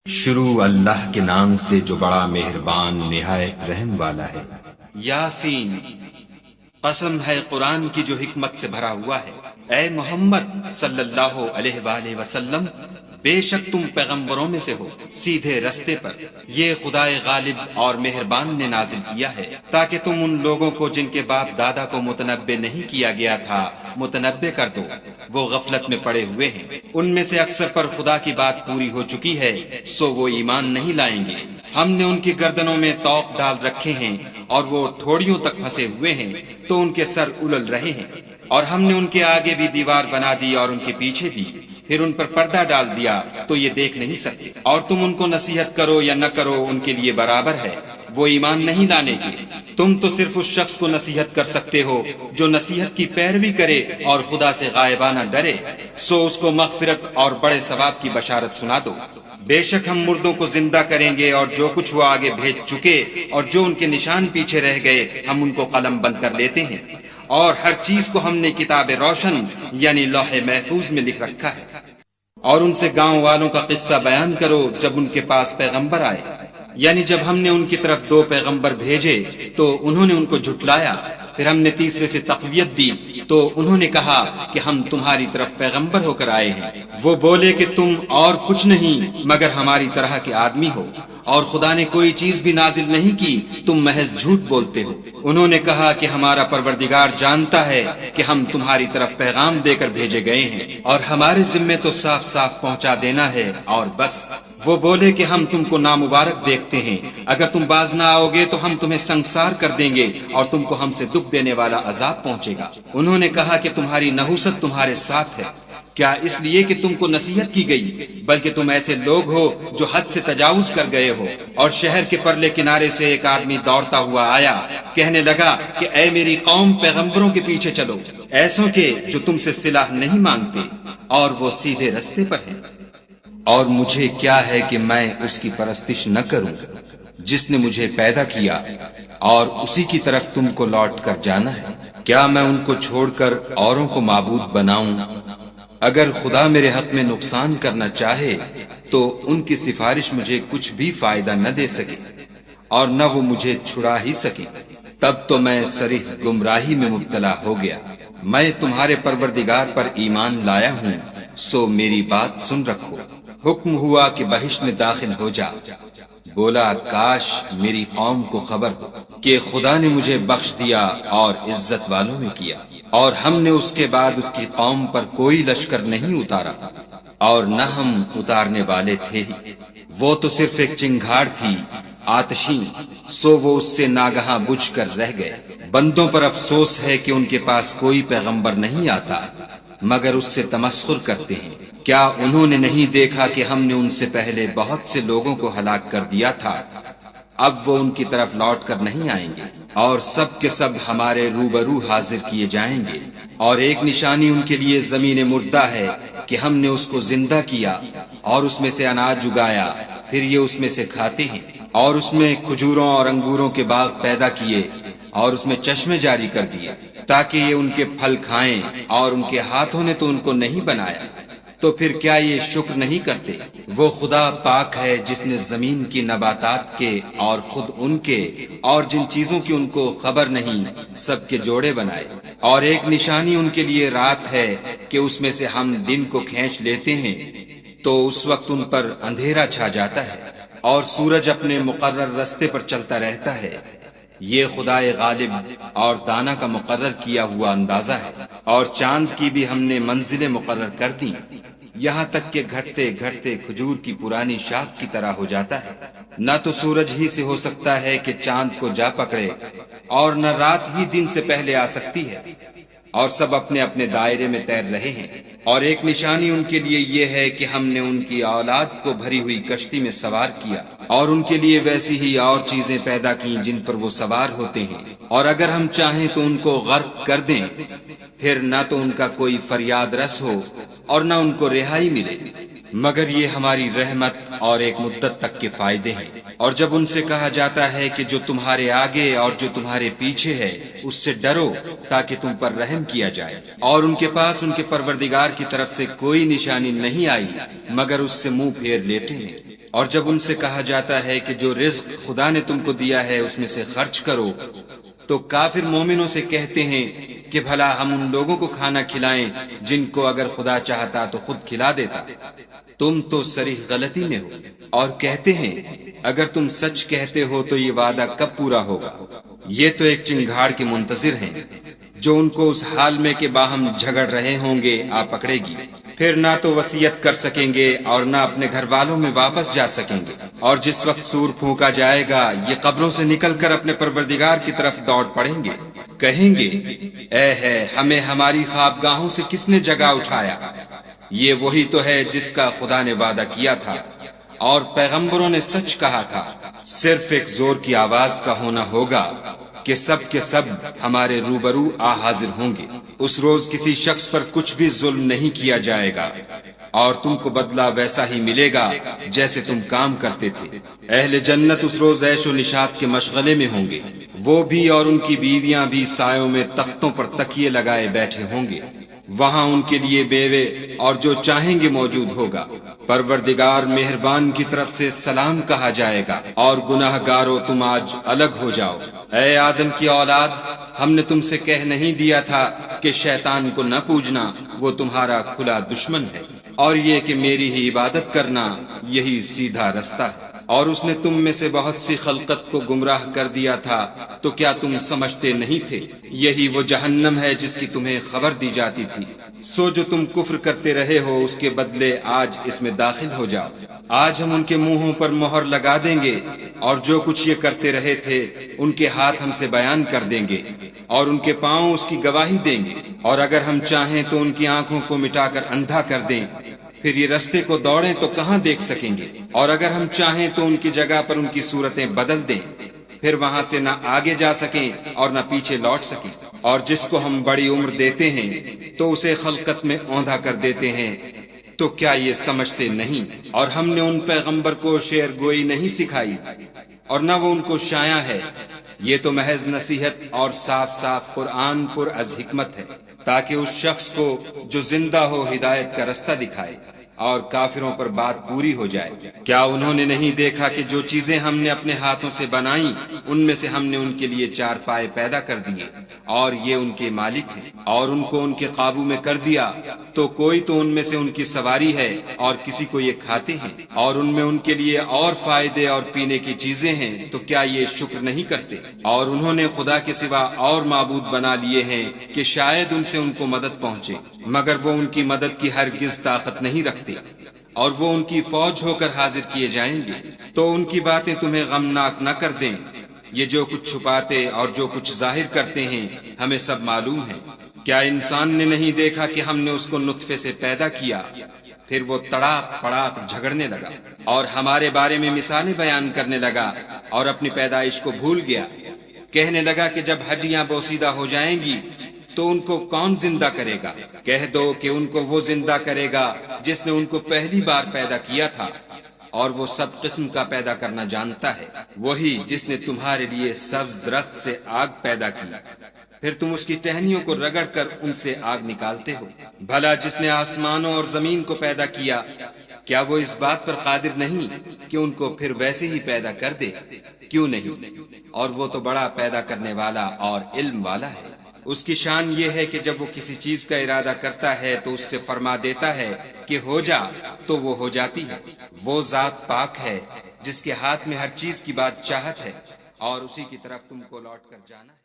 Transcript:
شروع اللہ کے نام سے جو بڑا مہربان نہایت رحم والا ہے۔ یاسین، قسم ہے قرآن کی جو حکمت سے بھرا ہوا ہے۔ اے محمد صلی اللہ علیہ وآلہ وسلم، بے شک تم پیغمبروں میں سے ہو، سیدھے رستے پر۔ یہ خدائے غالب اور مہربان نے نازل کیا ہے تاکہ تم ان لوگوں کو جن کے باپ دادا کو متنبع نہیں کیا گیا تھا متنبع کر دو، وہ غفلت میں پڑے ہوئے ہیں۔ ان میں سے اکثر پر خدا کی بات پوری ہو چکی ہے، سو وہ ایمان نہیں لائیں گے۔ ہم نے ان کی گردنوں میں طوق ڈال رکھے ہیں اور وہ تھوڑیوں تک پھنسے ہوئے ہیں تو ان کے سر الل رہے ہیں، اور ہم نے ان کے آگے بھی دیوار بنا دی اور ان کے پیچھے بھی، پھر ان پر پردہ ڈال دیا تو یہ دیکھ نہیں سکتے۔ اور تم ان کو نصیحت کرو یا نہ کرو ان کے لیے برابر ہے، وہ ایمان نہیں لانے کے۔ تم تو صرف اس شخص کو نصیحت کر سکتے ہو جو نصیحت کی پیروی کرے اور خدا سے غائبانہ ڈرے، سو اس کو مغفرت اور بڑے ثواب کی بشارت سنا دو۔ بے شک ہم مردوں کو زندہ کریں گے، اور جو کچھ وہ آگے بھیج چکے اور جو ان کے نشان پیچھے رہ گئے ہم ان کو قلم بند کر لیتے ہیں، اور ہر چیز کو ہم نے کتاب روشن یعنی لوح محفوظ میں لکھ رکھا ہے۔ اور ان سے گاؤں والوں کا قصہ بیان کرو جب ان کے پاس پیغمبر آئے، یعنی جب ہم نے ان کی طرف 2 پیغمبر بھیجے تو انہوں نے ان کو جھٹلایا، پھر ہم نے تیسرے سے تقویت دی تو انہوں نے کہا کہ ہم تمہاری طرف پیغمبر ہو کر آئے ہیں۔ وہ بولے کہ تم اور کچھ نہیں مگر ہماری طرح کے آدمی ہو، اور خدا نے کوئی چیز بھی نازل نہیں کی، تم محض جھوٹ بولتے ہو۔ انہوں نے کہا کہ ہمارا پروردگار جانتا ہے کہ ہم تمہاری طرف پیغام دے کر بھیجے گئے ہیں، اور ہمارے ذمے تو صاف صاف پہنچا دینا ہے اور بس۔ وہ بولے کہ ہم تم کو نامبارک دیکھتے ہیں، اگر تم باز نہ آؤ گے تو ہم تمہیں سنگسار کر دیں گے اور تم کو ہم سے دکھ دینے والا عذاب پہنچے گا۔ انہوں نے کہا کہ تمہاری نحوست تمہارے ساتھ ہے، کیا اس لیے کہ تم کو نصیحت کی گئی؟ بلکہ تم ایسے لوگ ہو جو حد سے تجاوز کر گئے ہو۔ اور شہر کے پرلے کنارے سے ایک آدمی دوڑتا ہوا آیا، کہنے لگا کہ اے میری قوم، پیغمبروں کے پیچھے چلو، ایسوں کے جو تم سے صلاح نہیں مانگتے اور وہ سیدھے رستے پر ہیں۔ اور مجھے کیا ہے کہ میں اس کی پرستش نہ کروں جس نے مجھے پیدا کیا، اور اسی کی طرف تم کو لوٹ کر جانا ہے۔ کیا میں ان کو چھوڑ کر اوروں کو معبود بناؤں؟ اگر خدا میرے حق میں نقصان کرنا چاہے تو ان کی سفارش مجھے کچھ بھی فائدہ نہ دے سکے، اور نہ وہ مجھے چھڑا ہی سکے۔ تب تو میں صریح گمراہی میں مبتلا ہو گیا۔ میں تمہارے پروردگار پر ایمان لایا ہوں، سو میری بات سن رکھو۔ حکم ہوا کہ بہشت میں داخل ہو جا۔ بولا کاش میری قوم کو خبر ہو کہ خدا نے مجھے بخش دیا اور عزت والوں میں کیا، اور ہم نے اس کے بعد اس کی قوم پر کوئی لشکر نہیں اتارا، اور نہ ہم اتارنے والے تھے ہی۔ وہ تو صرف ایک چنگھاڑ تھی آتشیں، سو وہ اس سے ناگہاں بجھ کر رہ گئے۔ بندوں پر افسوس ہے کہ ان کے پاس کوئی پیغمبر نہیں آتا مگر اس سے تمسخر کرتے ہیں۔ کیا انہوں نے نہیں دیکھا کہ ہم نے ان سے پہلے بہت سے لوگوں کو ہلاک کر دیا تھا؟ اب وہ ان کی طرف لوٹ کر نہیں آئیں گے، اور سب کے سب ہمارے روبرو حاضر کیے جائیں گے۔ اور ایک نشانی ان کے لیے زمین مردہ ہے کہ ہم نے اس کو زندہ کیا اور اس میں سے اناج اگایا، پھر یہ اس میں سے کھاتے ہیں، اور اس میں کھجوروں اور انگوروں کے باغ پیدا کیے، اور اس میں چشمے جاری کر دیے تاکہ یہ ان کے پھل کھائیں، اور ان کے ہاتھوں نے تو ان کو نہیں بنایا، تو پھر کیا یہ شکر نہیں کرتے؟ وہ خدا پاک ہے جس نے زمین کی نباتات کے اور خود ان کے اور جن چیزوں کی ان کو خبر نہیں سب کے جوڑے بنائے۔ اور ایک نشانی ان کے لیے رات ہے کہ اس میں سے ہم دن کو کھینچ لیتے ہیں تو اس وقت ان پر اندھیرا چھا جاتا ہے، اور سورج اپنے مقرر رستے پر چلتا رہتا ہے۔ یہ خدائے غالب اور دانا کا مقرر کیا ہوا اندازہ ہے۔ اور چاند کی بھی ہم نے منزلیں مقرر کر دی، یہاں تک کہ گھٹتے گھٹتے کھجور کی پرانی شاخ کی طرح ہو جاتا ہے۔ نہ تو سورج ہی سے ہو سکتا ہے کہ چاند کو جا پکڑے، اور نہ رات ہی دن سے پہلے آ سکتی ہے، اور سب اپنے اپنے دائرے میں تیر رہے ہیں۔ اور ایک نشانی ان کے لیے یہ ہے کہ ہم نے ان کی اولاد کو بھری ہوئی کشتی میں سوار کیا، اور ان کے لیے ویسی ہی اور چیزیں پیدا کی جن پر وہ سوار ہوتے ہیں، اور اگر ہم چاہیں تو ان کو غرق کر دیں، پھر نہ تو ان کا کوئی فریاد رس ہو اور نہ ان کو رہائی ملے، مگر یہ ہماری رحمت اور ایک مدت تک کے فائدے ہیں۔ اور جب ان سے کہا جاتا ہے کہ جو تمہارے آگے اور جو تمہارے پیچھے ہے اس سے ڈرو تاکہ تم پر رحم کیا جائے، اور ان کے پاس ان کے پروردگار کی طرف سے کوئی نشانی نہیں آئی مگر اس سے منہ پھیر لیتے ہیں۔ اور جب ان سے کہا جاتا ہے کہ جو رزق خدا نے تم کو دیا ہے اس میں سے خرچ کرو، تو کافر مومنوں سے کہتے ہیں کہ بھلا ہم ان لوگوں کو کھانا کھلائیں جن کو اگر خدا چاہتا تو خود کھلا دیتا۔ تم تو صریح غلطی میں ہو۔ اور کہتے ہیں اگر تم سچ کہتے ہو تو یہ وعدہ کب پورا ہوگا؟ یہ تو ایک چنگھاڑ کے منتظر ہیں جو ان کو اس حال میں کہ باہم جھگڑ رہے ہوں گے آ پکڑے گی، پھر نہ تو وصیت کر سکیں گے اور نہ اپنے گھر والوں میں واپس جا سکیں گے۔ اور جس وقت سور پھونکا جائے گا یہ قبروں سے نکل کر اپنے پروردگار کی طرف دوڑ پڑیں گے، کہیں گے اے ہے ہمیں ہماری خوابگاہوں سے کس نے جگا اٹھایا؟ یہ وہی تو ہے جس کا خدا نے وعدہ کیا تھا اور پیغمبروں نے سچ کہا تھا۔ صرف ایک زور کی آواز کا ہونا ہوگا کہ سب کے سب ہمارے روبرو آ حاضر ہوں گے۔ اس روز کسی شخص پر کچھ بھی ظلم نہیں کیا جائے گا اور تم کو بدلہ ویسا ہی ملے گا جیسے تم کام کرتے تھے۔ اہل جنت اس روز عیش و نشاط کے مشغلے میں ہوں گے، وہ بھی اور ان کی بیویاں بھی سایوں میں تختوں پر تکیے لگائے بیٹھے ہوں گے۔ وہاں ان کے لیے بیوے اور جو چاہیں گے موجود ہوگا۔ پروردگار مہربان کی طرف سے سلام کہا جائے گا اور گناہ گارو تم آج الگ ہو جاؤ۔ اے آدم کی اولاد، ہم نے تم سے کہہ نہیں دیا تھا کہ شیطان کو نہ پوجنا، وہ تمہارا کھلا دشمن ہے، اور یہ کہ میری ہی عبادت کرنا یہی سیدھا رستہ ہے۔ اور اس نے تم میں سے بہت سی خلقت کو گمراہ کر دیا تھا، تو کیا تم سمجھتے نہیں تھے؟ یہی وہ جہنم ہے جس کی تمہیں خبر دی جاتی تھی۔ سو جو تم کفر کرتے رہے ہو اس کے بدلے آج اس میں داخل ہو جاؤ۔ آج ہم ان کے منہوں پر مہر لگا دیں گے اور جو کچھ یہ کرتے رہے تھے ان کے ہاتھ ہم سے بیان کر دیں گے اور ان کے پاؤں اس کی گواہی دیں گے، اور اگر ہم چاہیں تو ان کی آنکھوں کو مٹا کر اندھا کر دیں، پھر یہ رستے کو دوڑیں تو کہاں دیکھ سکیں گے، اور اگر ہم چاہیں تو ان کی جگہ پر ان کی صورتیں بدل دیں، پھر وہاں سے نہ آگے جا سکیں اور نہ پیچھے لوٹ سکیں۔ اور جس کو ہم بڑی عمر دیتے ہیں تو اسے خلقت میں اوندھا کر دیتے ہیں، تو کیا یہ سمجھتے نہیں؟ اور ہم نے ان پیغمبر کو شعر گوئی نہیں سکھائی اور نہ وہ ان کو شایع ہے، یہ تو محض نصیحت اور صاف صاف قرآن پر از حکمت ہے، تاکہ اس شخص کو جو زندہ ہو ہدایت کا رستہ دکھائے اور کافروں پر بات پوری ہو جائے۔ کیا انہوں نے نہیں دیکھا کہ جو چیزیں ہم نے اپنے ہاتھوں سے بنائیں ان میں سے ہم نے ان کے لیے چار پائے پیدا کر دیے اور یہ ان کے مالک ہیں، اور ان کو ان کے قابو میں کر دیا، تو کوئی تو ان میں سے ان کی سواری ہے اور کسی کو یہ کھاتے ہیں، اور ان میں ان کے لیے اور فائدے اور پینے کی چیزیں ہیں، تو کیا یہ شکر نہیں کرتے؟ اور انہوں نے خدا کے سوا اور معبود بنا لیے ہیں کہ شاید ان سے ان کو مدد پہنچے، مگر وہ ان کی مدد کی ہرگز طاقت نہیں رکھتے، اور وہ ان کی فوج ہو کر حاضر کیے جائیں گے۔ تو ان کی باتیں تمہیں غمناک نہ کر دیں، یہ جو کچھ چھپاتے اور جو کچھ ظاہر کرتے ہیں ہمیں سب معلوم ہے۔ کیا انسان نے نہیں دیکھا کہ ہم نے اس کو نطفے سے پیدا کیا، پھر وہ تڑاک پڑاک جھگڑنے لگا اور ہمارے بارے میں مثالیں بیان کرنے لگا اور اپنی پیدائش کو بھول گیا، کہنے لگا کہ جب ہڈیاں بوسیدہ ہو جائیں گی تو ان کو کون زندہ کرے گا؟ کہہ دو کہ ان کو وہ زندہ کرے گا جس نے ان کو پہلی بار پیدا کیا تھا، اور وہ سب قسم کا پیدا کرنا جانتا ہے، وہی جس نے تمہارے لیے سبز درخت سے آگ پیدا کی، پھر تم اس کی ٹہنیوں کو رگڑ کر ان سے آگ نکالتے ہو۔ بھلا جس نے آسمانوں اور زمین کو پیدا کیا، کیا وہ اس بات پر قادر نہیں کہ ان کو پھر ویسے ہی پیدا کر دے؟ کیوں نہیں؟ اور وہ تو بڑا پیدا کرنے والا اور علم والا ہے۔ اس کی شان یہ ہے کہ جب وہ کسی چیز کا ارادہ کرتا ہے تو اس سے فرما دیتا ہے کہ ہو جا، تو وہ ہو جاتی ہے۔ وہ ذات پاک ہے جس کے ہاتھ میں ہر چیز کی بات چاہت ہے اور اسی کی طرف تم کو لوٹ کر جانا ہے۔